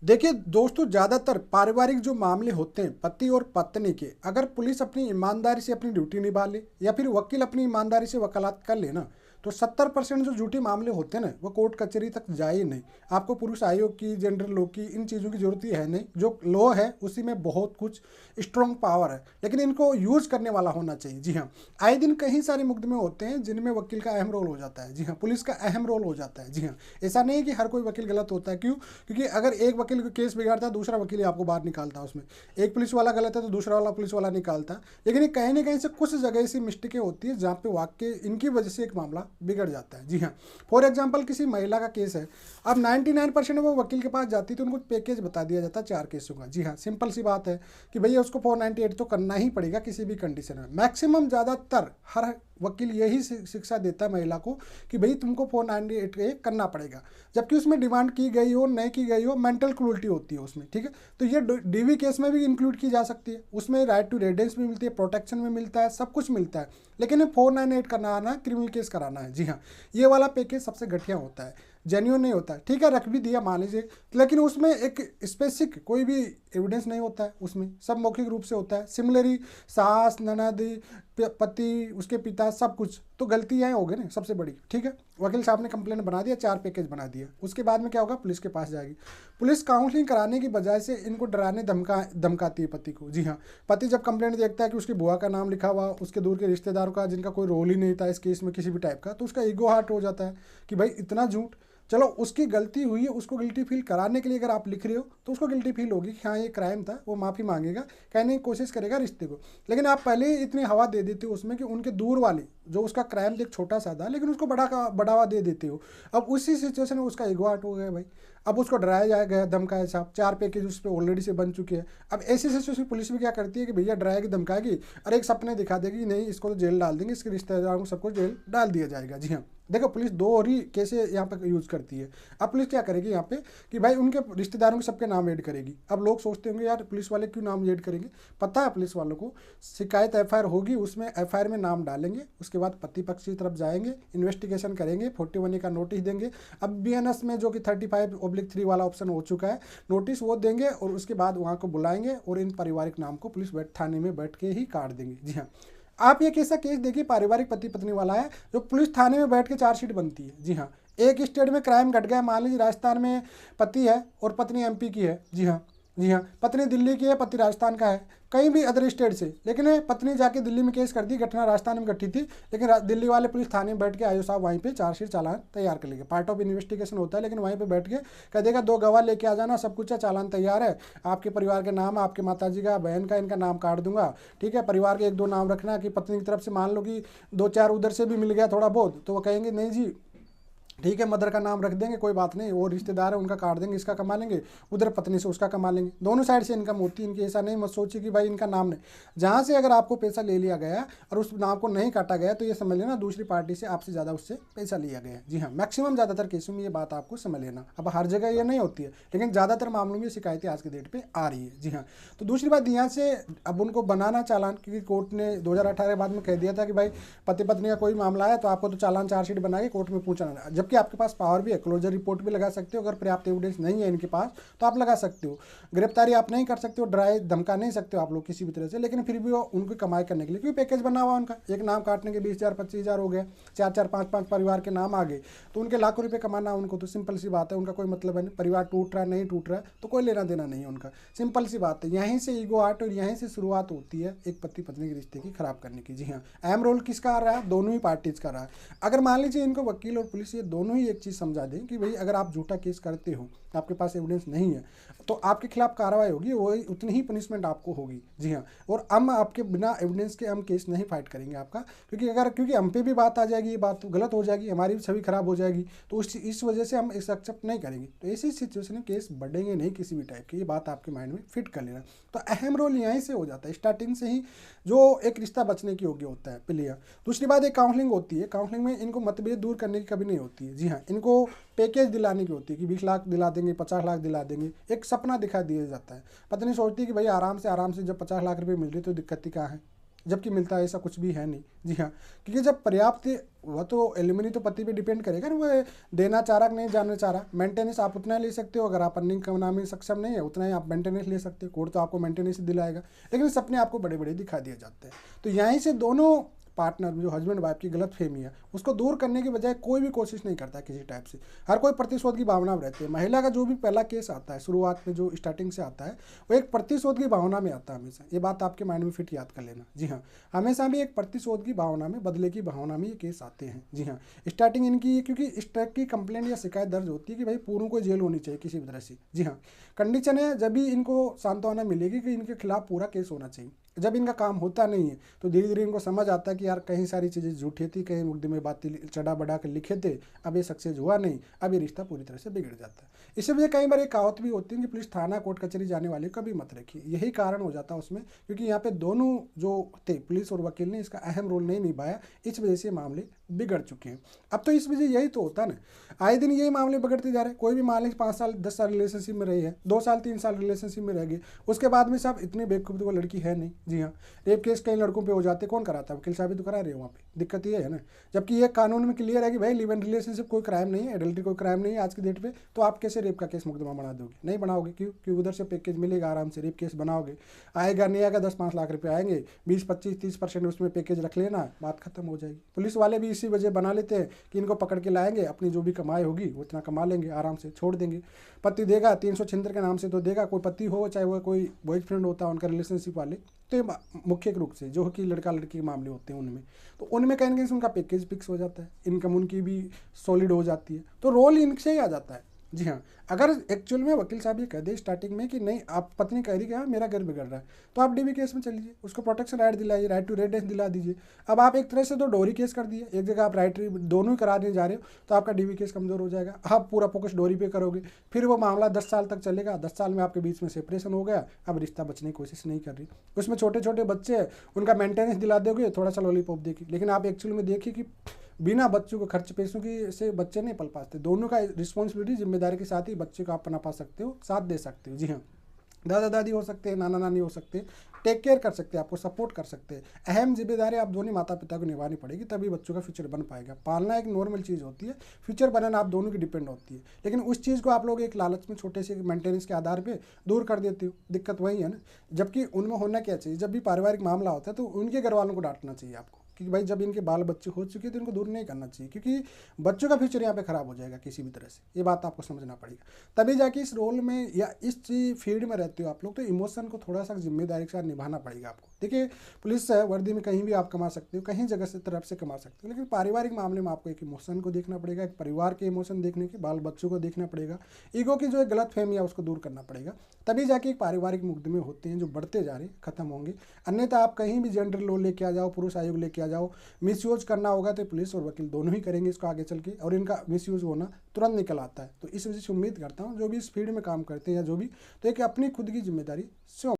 देखिए दोस्तों, ज़्यादातर पारिवारिक जो मामले होते हैं पति और पत्नी के, अगर पुलिस अपनी ईमानदारी से अपनी ड्यूटी निभा ले या फिर वकील अपनी ईमानदारी से वकालत कर ले ना, तो 70% जो झूठे मामले होते हैं ना वो कोर्ट कचहरी तक जाए ही नहीं। आपको पुरुष आयोग की, जनरल लॉ की, इन चीज़ों की जरूरत ही है नहीं। जो लॉ है उसी में बहुत कुछ स्ट्रॉन्ग पावर है, लेकिन इनको यूज करने वाला होना चाहिए। जी हाँ, आए दिन कई सारे मुकदमे होते हैं जिनमें वकील का अहम रोल हो जाता है। जी हाँ, पुलिस का अहम रोल हो जाता है। जी हाँ, ऐसा नहीं है कि हर कोई वकील गलत होता है। क्यों? क्योंकि अगर एक वकील को केस बिगाड़ता है, दूसरा वकील ही आपको बाहर निकालता है। उसमें एक पुलिस वाला गलत है तो दूसरा वाला पुलिस वाला निकालता है। लेकिन ये कहीं ना कहीं से कुछ जगह ऐसी मिस्टेकें होती है जहाँ पे वाकई इनकी वजह से एक मामला बिगड़ जाता है। जी हाँ, फॉर एग्जाम्पल किसी महिला का केस है, अब 99% वो वकील के पास जाती है तो उनको पैकेज बता दिया जाता है 4 केसों का। जी हाँ, सिंपल सी बात है कि भैया उसको 498 तो करना ही पड़ेगा किसी भी कंडीशन में। मैक्सिमम ज़्यादातर हर वकील यही शिक्षा देता है महिला को कि भाई तुमको 498 करना पड़ेगा, जबकि उसमें डिमांड की गई हो नहीं की गई हो, मेंटल क्रूल्टी होती है उसमें। ठीक है, तो ये डीवी केस में भी इंक्लूड की जा सकती है। उसमें राइट टू रेजिडेंस भी मिलती है, प्रोटेक्शन भी मिलता है, सब कुछ मिलता है। लेकिन 498 करना आना, क्रिमिनल केस कराना है। जी हाँ, ये वाला पैकेज सबसे घटिया होता है, जेन्यून नहीं होता है। ठीक है, रख भी दिया मान लीजिए, लेकिन उसमें एक स्पेसिफिक कोई भी एविडेंस नहीं होता है, उसमें सब मौखिक रूप से होता है। सिमिलरली सास, ननद, पति, उसके पिता, सब कुछ तो गलतियाँ हो गई ना सबसे बड़ी। ठीक है, वकील साहब ने कंप्लेंट बना दिया, 4 पैकेज बना दिया, उसके बाद में क्या होगा, पुलिस के पास जाएगी। पुलिस काउंसलिंग कराने की बजाय से इनको डराने धमकाती है पति को। जी हाँ, पति जब कंप्लेंट देखता है कि उसकी बुआ का नाम लिखा हुआ, उसके दूर के रिश्तेदारों का जिनका कोई रोल ही नहीं था इस केस में किसी भी टाइप का, तो उसका ईगो हार्ट हो जाता है कि भाई इतना झूठ। चलो उसकी गलती हुई है, उसको गिल्टी फील कराने के लिए अगर आप लिख रहे हो तो उसको गिल्टी फील होगी कि हाँ ये क्राइम था, वो माफ़ी मांगेगा, कहने की कोशिश करेगा रिश्ते को। लेकिन आप पहले ही इतनी हवा दे देते हो उसमें कि उनके दूर वाले जो उसका क्राइम एक छोटा सा था लेकिन उसको बढ़ावा दे देते हो। अब उसी सिचुएशन में उसका ईगो हर्ट हो गया भाई। अब उसको डराया जाएगा, धमकाया साहब, 4 पैकेज उस पर ऑलरेडी से बन चुके हैं। अब ऐसी सिचुएशन पुलिस भी क्या करती है कि भैया डराएगी, धमकाएगी और एक सपने दिखा देगी, नहीं इसको तो जेल डाल देंगे, इसके रिश्तेदारों को सबको जेल डाल दिया जाएगा। जी हाँ, देखो पुलिस दो और ही कैसे यहाँ पे यूज़ करती है। अब पुलिस क्या करेगी यहाँ पे कि भाई उनके रिश्तेदारों के सबके नाम ऐड करेगी। अब लोग सोचते होंगे यार पुलिस वाले क्यों नाम ऐड करेंगे? पता है पुलिस वालों को, शिकायत एफआईआर होगी, उसमें एफआईआर में नाम डालेंगे, उसके बाद पति पक्ष की तरफ जाएंगे, इन्वेस्टिगेशन करेंगे, 41A का नोटिस देंगे। अब बीएनएस में जो कि 35/3 वाला ऑप्शन हो चुका है, नोटिस वो देंगे और उसके बाद वहाँ को बुलाएंगे और इन पारिवारिक नाम को पुलिस थाने में बैठ के ही काट देंगे। जी हाँ, आप ये कैसा केस देखिए, पारिवारिक पति पत्नी वाला है जो पुलिस थाने में बैठ के चार्जशीट बनती है। जी हाँ, एक स्टेट में क्राइम घट गया, मान लीजिए राजस्थान में पति है और पत्नी एमपी की है। जी हाँ, जी हाँ, पत्नी दिल्ली की है, पति राजस्थान का है, कहीं भी अदर स्टेट से, लेकिन पत्नी जाके दिल्ली में केस कर दी, घटना राजस्थान में घटी थी, लेकिन दिल्ली वाले पुलिस थाने में बैठ के आयो साहब वहीं पे चार्जशीट चालान तैयार कर लेंगे। पार्ट ऑफ इन्वेस्टिगेशन होता है, लेकिन वहीं पे बैठ के कह देगा 2 गवाह लेके आ जाना, सब कुछ है, चालान तैयार है, आपके परिवार के नाम, आपके माताजी का, बहन का, इनका नाम काट दूंगा। ठीक है, परिवार के 1-2 नाम रखना कि पत्नी की तरफ से मान लो कि 2-4 उधर से भी मिल गया थोड़ा बहुत, तो वो कहेंगे नहीं जी ठीक है, मदर का नाम रख देंगे, कोई बात नहीं, वो रिश्तेदार है उनका काट देंगे, इसका कमा लेंगे, उधर पत्नी से उसका कमा लेंगे, दोनों साइड से इनकम होती है इनकी। ऐसा नहीं मत सोचिए कि भाई इनका नाम नहीं, जहाँ से अगर आपको पैसा ले लिया गया और उस नाम को नहीं काटा गया तो ये समझ लेना दूसरी पार्टी से आपसे ज़्यादा उससे पैसा लिया गया। जी हाँ, मैक्सिमम ज़्यादातर केसों में ये बात आपको समझ लेना। अब हर जगह ये नहीं होती है, लेकिन ज़्यादातर मामलों में शिकायतें आज के डेट पर आ रही है। जी हाँ, तो दूसरी बात यहाँ से अब उनको बनाना चालान, क्योंकि कोर्ट ने 2018 बाद में कह दिया था कि भाई पति पत्नी का कोई मामला है तो आपको तो चालान चार्जशीट बना के कोर्ट में पूछना, जबकि आपके पास पावर भी है, क्लोजर रिपोर्ट भी लगा सकते हो, अगर पर्याप्त एविडेंस नहीं है इनके पास तो आप लगा सकते हो। गिरफ्तारी आप नहीं कर सकते हो, डराए धमका नहीं सकते हो आप लोग किसी भी तरह से, लेकिन फिर भी वो उनको कमाई करने के लिए, क्योंकि पैकेज बना हुआ उनका, एक नाम काटने के 20,000 25,000 हो गए, 4-4 5-5 परिवार के नाम आ गए, तो उनके लाखों रुपये कमाना उनको तो सिंपल सी बात है, उनका कोई मतलब है नहीं। परिवार टूट रहा है नहीं टूट रहा है तो कोई लेना देना नहीं है उनका, सिंपल सी बात है। यहीं से ईगो आर्ट और यहीं से शुरुआत होती है एक पति पत्नी के रिश्ते की खराब करने की। जी हाँ, अहम रोल किसका आ रहा है? दोनों ही पार्टीज का रहा है। अगर मान लीजिए इनको वकील और पुलिस ये दोनों ही एक चीज़ समझा दें कि भाई अगर आप झूठा केस करते हो, आपके पास एविडेंस नहीं है, तो आपके खिलाफ कार्रवाई होगी, वही उतनी ही पनिशमेंट आपको होगी। जी हाँ, और हम आपके बिना एविडेंस के हम केस नहीं फाइट करेंगे आपका, क्योंकि हम पे भी बात आ जाएगी, ये बात गलत हो जाएगी, हमारी भी छवि खराब हो जाएगी, तो इस वजह से हम इसे एक्सेप्ट नहीं करेंगे। तो ऐसी सिचुएशन में केस बढ़ेंगे नहीं किसी भी टाइप के, ये बात आपके माइंड में फिट कर लेना। तो अहम रोल यहीं से हो जाता है, स्टार्टिंग से ही जो एक रिश्ता बचने की योग्य होता है प्लेयर। दूसरी बात एक काउंसलिंग होती है, काउंसलिंग में इनको मतभेद दूर करने की कभी नहीं होती है। जी हाँ, इनको पैकेज दिलाने की होती है कि 20 लाख दिला देंगे, 50 लाख दिला देंगे, एक सपना दिखा दिया जाता है। पत्नी सोचती है कि भाई आराम से जब 50 लाख रुपए मिल रही तो दिक्कत ही कहाँ है, जबकि मिलता है ऐसा कुछ भी है नहीं। जी हाँ, क्योंकि जब पर्याप्त, वह तो एलिमनी तो पति पे डिपेंड करेगा ना, वो देना चाह रहा कि नहीं जाना चाह रहा। मेंटेनेंस आप उतना ले सकते हो, अगर आप अर्निंग करने में सक्षम नहीं है उतना ही आप मेंटेनेंस ले सकते हो, कोर्ट तो आपको मेंटेनेंस ही दिलाएगा। लेकिन सपने आपको बड़े बड़े दिखा दिए जाते हैं। तो यहीं से दोनों पार्टनर जो हस्बैंड वाइफ की गलत फहमी है उसको दूर करने के बजाय कोई भी कोशिश नहीं करता है किसी टाइप से। हर कोई प्रतिशोध की भावना में रहती है। महिला का जो भी पहला केस आता है शुरुआत में, जो स्टार्टिंग से आता है, वो एक प्रतिशोध की भावना में आता है हमेशा। ये बात आपके माइंड में फिट याद कर लेना। जी हाँ, हमेशा भी एक प्रतिशोध की भावना में, बदले की भावना में ये केस आते हैं। जी हाँ, स्टार्टिंग इनकी, क्योंकि इस टाइप की कंप्लेंट या शिकायत दर्ज होती है कि भाई पूरों को जेल होनी चाहिए किसी भी तरह से। जी हाँ, कंडीशन है जब भी इनको सांत्वना मिलेगी कि इनके खिलाफ पूरा केस होना चाहिए। जब इनका काम होता नहीं है तो धीरे धीरे इनको समझ आता है कि यार कहीं सारी चीज़ें झूठी थी, कहीं मुकदमे बातें चढ़ा बढ़ा कर लिखे थे, अब ये सक्सेस हुआ नहीं, अब ये रिश्ता पूरी तरह से बिगड़ जाता है। इसी वजह कई बार एक कहावत भी होती है कि पुलिस थाना कोर्ट कचहरी जाने वाले कभी मत रखिए। यही कारण हो जाता है उसमें, क्योंकि यहाँ पे दोनों जो थे पुलिस और वकील ने इसका अहम रोल नहीं निभाया, इस वजह से मामले बिगड़ चुके हैं। अब तो इस वजह यही तो होता है ना, आए दिन यही मामले बिगड़ते जा रहे हैं। कोई भी मान लीजिए 5 साल 10 साल रिलेशनशिप में रही है, 2 साल 3 साल रिलेशनशिप में रह गई, उसके बाद में साहब इतनी बेवकूफ़ तो वो लड़की है नहीं। जी हाँ, रेप केस कई लड़कों पे हो जाते, कौन कराता है? वकील साहब ही तो करा रहे हो वहाँ पे। दिक्कत ये है ना, जबकि ये कानून में क्लियर है कि भाई लिव इन रिलेशनशिप कोई क्राइम नहीं है, एडल्ट्री कोई क्राइम नहीं है आज की डेट पे। तो आप कैसे रेप का केस मुकदमा बना दोगे? नहीं बनाओगे। क्यों? क्योंकि उधर से पैकेज मिलेगा, आराम से रेप केस बनाओगे। आएगा नहीं आएगा 10-5 लाख रुपये आएंगे, 20-25-30% उसमें पैकेज रख लेना, बात खत्म हो जाएगी। पुलिस वाले भी इसी वजह बना लेते हैं कि इनको पकड़ के लाएंगे, अपनी जो भी कमाई होगी वो इतना कमा लेंगे, आराम से छोड़ देंगे। पति देगा 376 के नाम से तो देगा, कोई पति हो चाहे वो कोई बॉयफ्रेंड होता है उनका रिलेशनशिप वाले, तो ये मुख्य रूप से जो कि लड़का लड़की के मामले होते हैं उनमें, तो उनमें कहीं ना कहीं उनका पैकेज फिक्स हो जाता है, इनकम उनकी भी सॉलिड हो जाती है, तो रोल इनसे ही आ जाता है। जी हाँ, अगर एक्चुअल में वकील साहब ये कह दे स्टार्टिंग में कि नहीं, आप पत्नी कह रही कि हाँ मेरा घर बिगड़ रहा है, तो आप डीवी केस में चलिए, उसको प्रोटेक्शन राइट दिलाइए, राइट टू रेडेंस दिला दीजिए। अब आप एक तरह से तो डोरी केस कर दिए, एक जगह आप राइट दोनों ही कराने जा रहे हो, तो आपका डीवी केस कमजोर हो जाएगा। आप पूरा फोकस डोरी पे करोगे, फिर वो मामला 10 साल तक चलेगा। 10 साल में आपके बीच में सेपरेशन हो गया, अब रिश्ता बचने की कोशिश नहीं कर रही। उसमें छोटे छोटे बच्चे हैं, उनका मेंटेनेंस दिला दोगे, थोड़ा सा लॉलीपॉप देखिए, लेकिन आप एक्चुअल में देखिए कि बिना बच्चों को खर्च पैसों की से बच्चे नहीं पल पाते। दोनों का रिस्पॉन्सिबिलिटी, जिम्मेदारी के साथ ही बच्चे को आप पना पा सकते हो, साथ दे सकते हो। जी हाँ, दादा दादी हो सकते हैं, नाना नानी हो सकते हैं, टेक केयर कर सकते हैं, आपको सपोर्ट कर सकते हैं। अहम जिम्मेदारी आप दोनों माता पिता को निभानी पड़ेगी, तभी बच्चों का फ्यूचर बन पाएगा। पालना एक नॉर्मल चीज़ होती है, फ्यूचर बनाना आप दोनों की डिपेंड होती है। लेकिन उस चीज़ को आप लोग एक लालच में छोटे से मेंटेनेंस के आधार पर दूर कर देते हो, दिक्कत वही है ना। जबकि उनमें होना क्या चाहिए, जब भी पारिवारिक मामला होता है तो उनके घर वालों को डांटना चाहिए आपको कि भाई जब इनके बाल बच्चे हो चुके हैं तो इनको दूर नहीं करना चाहिए, क्योंकि बच्चों का फ्यूचर यहाँ पे खराब हो जाएगा किसी भी तरह से। ये बात आपको समझना पड़ेगा, तभी जाके इस रोल में या इस फील्ड में रहते हो आप लोग, तो इमोशन को थोड़ा सा जिम्मेदारी के साथ निभाना पड़ेगा आपको। देखिए, पुलिस वर्दी में कहीं भी आप कमा सकते हो, कहीं जगह से तरफ से कमा सकते हो, लेकिन पारिवारिक मामले में आपको एक इमोशन को देखना पड़ेगा, एक परिवार के इमोशन देखने के, बाल बच्चों को देखना पड़ेगा, ईगो की जो एक गलत फहमी है उसको दूर करना पड़ेगा। तभी जाके एक पारिवारिक मुकदमे होते हैं जो बढ़ते जा रहे हैं, खत्म होंगे। अन्यथा आप कहीं भी जेंडर लॉ लेके आ जाओ, पुरुष आयोग लेके आ जाओ, मिसयूज करना होगा तो पुलिस और वकील दोनों ही करेंगे इसको आगे चल के, और इनका मिसयूज होना तुरंत निकल आता है। तो इस वजह से उम्मीद करता हूँ जो भी इस फील्ड में काम करते हैं या जो भी, तो एक अपनी खुद की जिम्मेदारी से